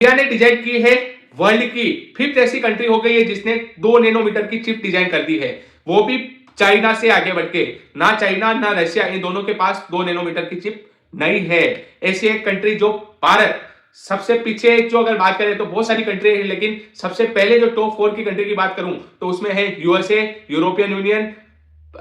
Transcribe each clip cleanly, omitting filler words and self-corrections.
India ने design की है वर्ल्ड की 5th ऐसी कंट्री हो गई है जिसने 2 नैनोमीटर की चिप डिजाइन कर दी है, वो भी चाइना से आगे बढ़ के। ना चाइना ना रशिया, इन दोनों के पास 2 नैनोमीटर की चिप नहीं है। ऐसी एक कंट्री जो भारत सबसे पीछे, जो अगर बात करें तो बहुत सारी कंट्री है, लेकिन सबसे पहले जो टॉप 4 की कंट्री की बात करूं तो उसमें है यूएसए, यूरोपियन यूनियन,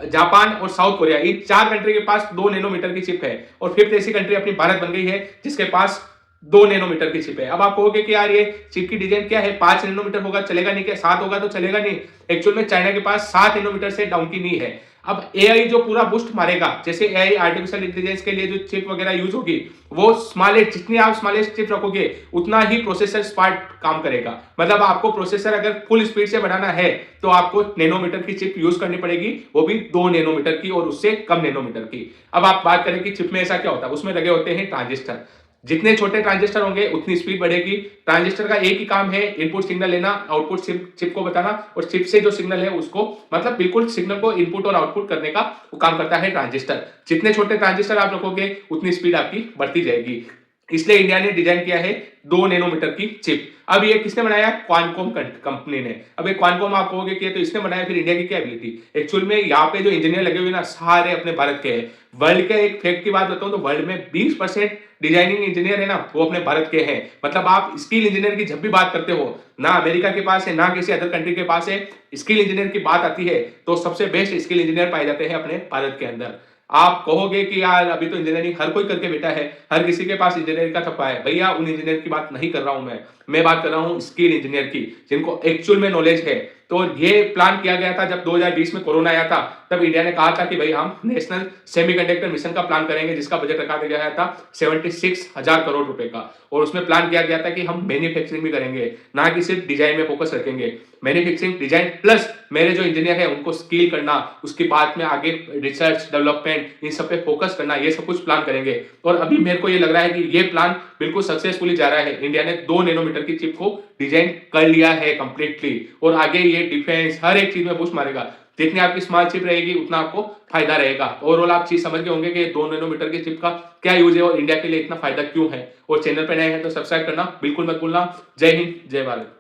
जापान और साउथ कोरिया। इन 4 कंट्री के पास 2 नैनोमीटर की चिप है और 5th ऐसी कंट्री अपनी भारत बन गई है जिसके पास 2 नैनोमीटर की चिप है। अब आप कहोगे कि यार ये चिप की डिजाइन क्या है, 5 नैनोमीटर होगा चलेगा नहीं क्या, 7 होगा तो चलेगा नहीं। एक्चुअल में चाइना के पास 7 नैनोमीटर से डाउन की नहीं है। अब एआई जो पूरा बूस्ट मारेगा, जैसे एआई आर्टिफिशियल इंटेलिजेंस के लिए जो चिप वगैरह यूज होगी, वो स्मॉलेस्ट, जितनी आप स्मॉलेस्ट चिप रखोगे उतना ही प्रोसेसर स्मार्ट काम करेगा। मतलब आपको प्रोसेसर अगर फुल स्पीड से बढ़ाना है तो आपको नैनोमीटर की चिप यूज करनी पड़ेगी, वो भी 2 नैनोमीटर की और उससे कम नैनोमीटर की। अब आप बात करें कि चिप में ऐसा क्या होता है, उसमें लगे होते हैं ट्रांजिस्टर। जितने छोटे ट्रांजिस्टर होंगे उतनी स्पीड बढ़ेगी। ट्रांजिस्टर का एक ही काम है, इनपुट सिग्नल लेना, आउटपुट चिप को बताना, और चिप से जो सिग्नल है उसको, मतलब बिल्कुल सिग्नल को इनपुट और आउटपुट करने का वो काम करता है ट्रांजिस्टर। जितने छोटे ट्रांजिस्टर आप रखोगे उतनी स्पीड आपकी बढ़ती जाएगी। इसलिए इंडिया ने डिजाइन किया है 2 नैनोमीटर की चिप। अब ये किसने बनाया? क्वालकॉम कंपनी ने। अब ये क्वालकॉम आप कहोगे कि ये तो इसने बनाया, फिर इंडिया की क्या एबिलिटी? एक्चुअल में यहाँ पे जो इंजीनियर लगे हुए ना, सारे अपने भारत के हैं। वर्ल्ड के एक फैक्ट की बात बताऊं तो वर्ल्ड में 20% डिजाइनिंग इंजीनियर है ना, वो अपने भारत के हैं। मतलब आप स्किल इंजीनियर की जब भी बात करते हो, ना अमेरिका के पास है ना किसी अदर कंट्री के पास है, स्किल इंजीनियर की बात आती है तो सबसे बेस्ट स्किल इंजीनियर पाए जाते हैं अपने भारत के अंदर। आप कहोगे कि यार अभी तो इंजीनियरिंग हर कोई करके बैठा है, हर किसी के पास इंजीनियरिंग का थप्पा है। भैया उन इंजीनियर की बात नहीं कर रहा हूं मैं बात कर रहा हूं स्किल इंजीनियर की, जिनको एक्चुअल में नॉलेज है। तो ये प्लान किया गया था जब 2020 में कोरोना आया था, तब इंडिया ने कहा था कि भाई हम नेशनल सेमीकंडक्टर मिशन का प्लान करेंगे, जिसका बजट रखा गया था 76,000 करोड़ रुपए का। और उसमें प्लान किया गया था कि हम मैन्युफैक्चरिंग भी करेंगे, ना कि सिर्फ डिजाइन में फोकस रखेंगे। मैन्युफैक्चरिंग, डिजाइन प्लस मेरे जो इंजीनियर है उनको स्किल करना, उसके बाद में आगे रिसर्च डेवलपमेंट, इन सब पे फोकस करना, ये सब कुछ प्लान करेंगे। और अभी मेरे को ये लग रहा है कि ये प्लान बिल्कुल सक्सेसफुली जा रहा है। इंडिया ने 2 नैनोमीटर की चिप को डिजाइन कर लिया है कंप्लीटली, और आगे ये डिफेंस हर एक चीज में बूस्ट मारेगा। जितनी आपकी स्मॉल चिप रहेगी उतना आपको फायदा रहेगा। ओवरऑल आप चीज समझ गए होंगे कि 2 नैनोमीटर की चिप का क्या यूज है और इंडिया के लिए इतना फायदा क्यों है। और चैनल पर नए हैं तो सब्सक्राइब करना बिल्कुल मत भूलना। जय हिंद, जय भारत।